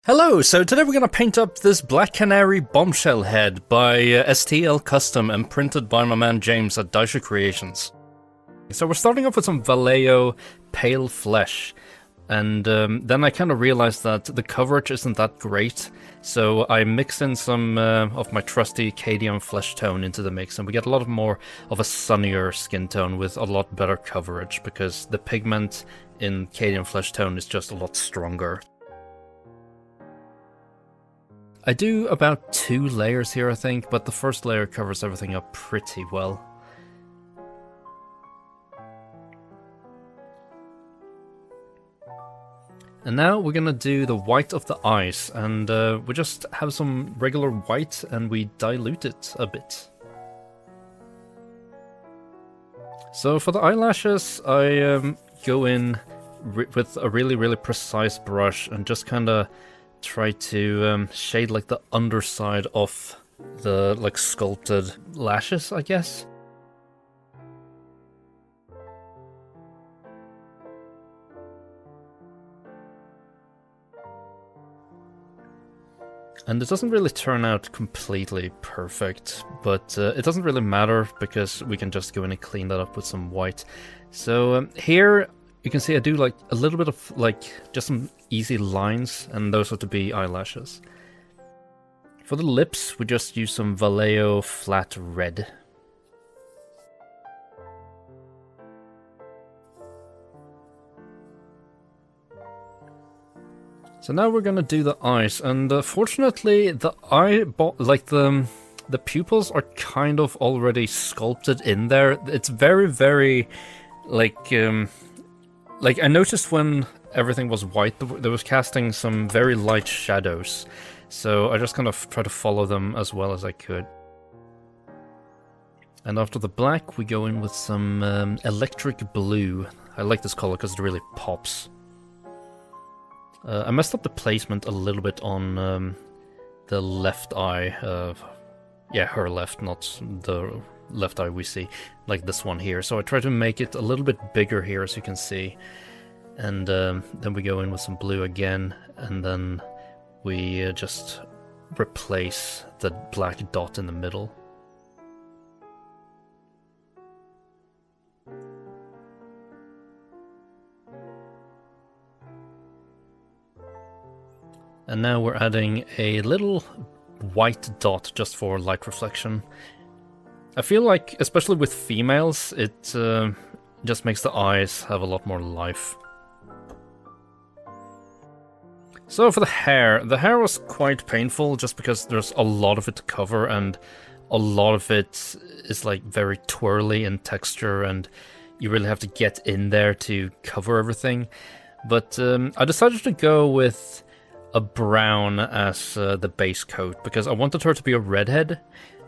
Hello, so today we're going to paint up this Black Canary bombshell head by STL.Custom and printed by my man James at DaishoCreations. So we're starting off with some Vallejo pale flesh, and then I kind of realized that the coverage isn't that great, so I mixed in some of my trusty Cadian flesh tone into the mix, and we get a lot more of a sunnier skin tone with a lot better coverage, because the pigment in Cadian flesh tone is just a lot stronger. I do about 2 layers here, I think, but the first layer covers everything up pretty well. And now we're gonna do the white of the eyes, and we just have some regular white and we dilute it a bit. So for the eyelashes, I go in with a really precise brush and just kinda try to shade like the underside of the like sculpted lashes, I guess. And it doesn't really turn out completely perfect, but it doesn't really matter because we can just go in and clean that up with some white. So here you can see I do like a little bit of like just some easy lines, and those are to be eyelashes. For the lips, we just use some Vallejo flat red. So now we're gonna do the eyes, and fortunately the the pupils are kind of already sculpted in there. It's very like I noticed when everything was white, there was casting some very light shadows, so I just kind of try to follow them as well as I could. And after the black, we go in with some electric blue. I like this color because it really pops. I messed up the placement a little bit on the left eye. Yeah, her left, not the left eye we see, like this one here. So I try to make it a little bit bigger here, as you can see. And then we go in with some blue again, and then we just replace the black dot in the middle. And now we're adding a little white dot just for light reflection. I feel like, especially with females, it just makes the eyes have a lot more life. So for the hair was quite painful just because there's a lot of it to cover, and a lot of it is like very twirly in texture, and you really have to get in there to cover everything. But I decided to go with a brown as the base coat because I wanted her to be a redhead,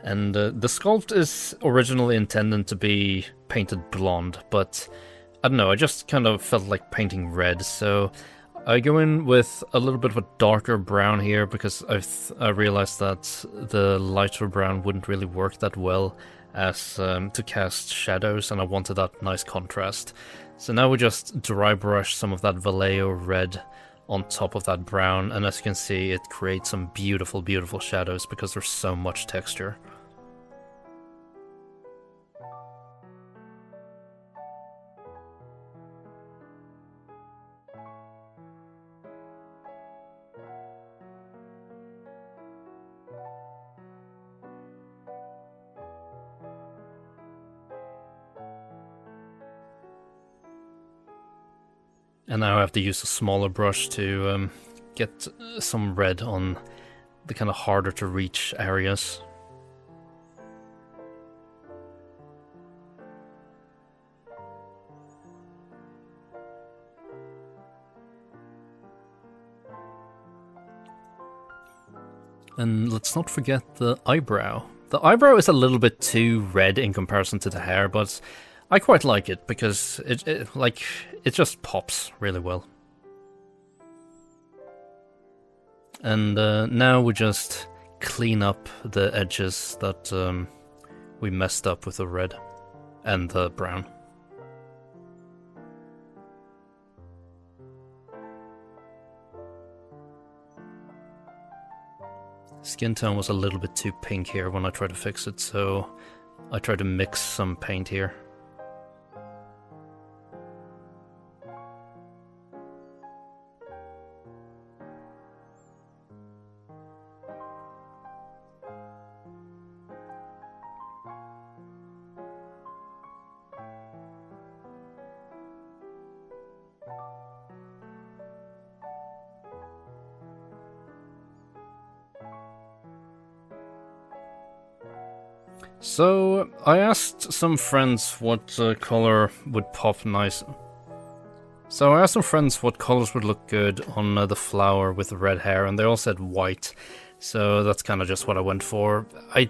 and the sculpt is originally intended to be painted blonde, but I don't know, I just kind of felt like painting red, so I go in with a little bit of a darker brown here because I realized that the lighter brown wouldn't really work that well as to cast shadows, and I wanted that nice contrast. So now we just dry brush some of that Vallejo red on top of that brown, and as you can see, it creates some beautiful shadows because there's so much texture. And now I have to use a smaller brush to get some red on the kind of harder to reach areas. And let's not forget the eyebrow. The eyebrow is a little bit too red in comparison to the hair, but I quite like it because it just pops really well. And now we just clean up the edges that we messed up with the red and the brown. Skin tone was a little bit too pink here when I tried to fix it, so I tried to mix some paint here. So, I asked some friends what color would pop nice. So I asked some friends what colors would look good on the flower with the red hair, and they all said white. So that's kind of just what I went for. I'm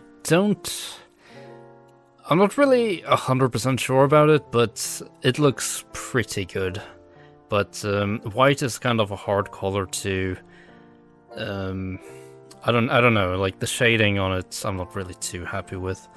not really 100% sure about it, but it looks pretty good. But white is kind of a hard color to... I don't know, like the shading on it, I'm not really too happy with.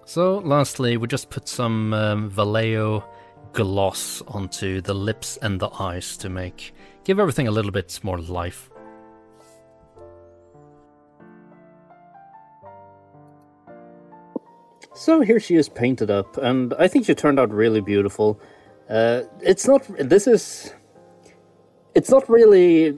So lastly, we just put some Vallejo gloss onto the lips and the eyes to give everything a little bit more life. So here she is painted up, and I think she turned out really beautiful. It's not really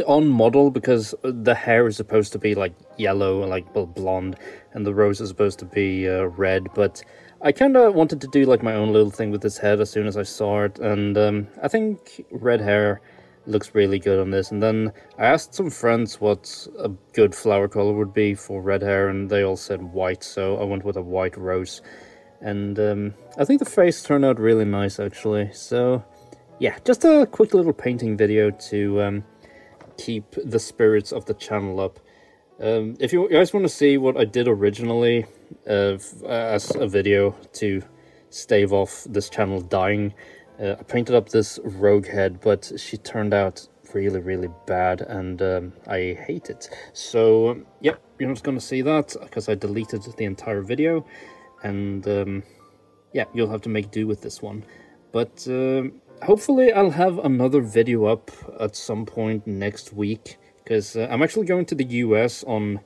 on model because the hair is supposed to be like yellow, like blonde, and the rose is supposed to be red, but I kind of wanted to do like my own little thing with this head as soon as I saw it, and I think red hair looks really good on this. And then I asked some friends what a good flower color would be for red hair, and they all said white, so I went with a white rose. And I think the face turned out really nice, actually. So yeah, just a quick little painting video to keep the spirits of the channel up. If you guys want to see what I did originally as a video to stave off this channel dying, I painted up this rogue head, but she turned out really, really bad, and I hate it. So, yep, you're not going to see that, because I deleted the entire video, and yeah, you'll have to make do with this one. But hopefully I'll have another video up at some point next week, because I'm actually going to the US on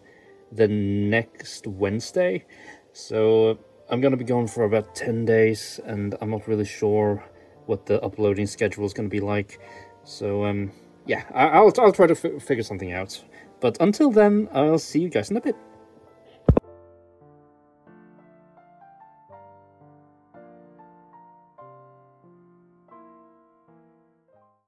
the next Wednesday, so I'm going to be gone for about 10 days, and I'm not really sure what the uploading schedule is going to be like. So yeah, I'll try to figure something out. But until then, I'll see you guys in a bit.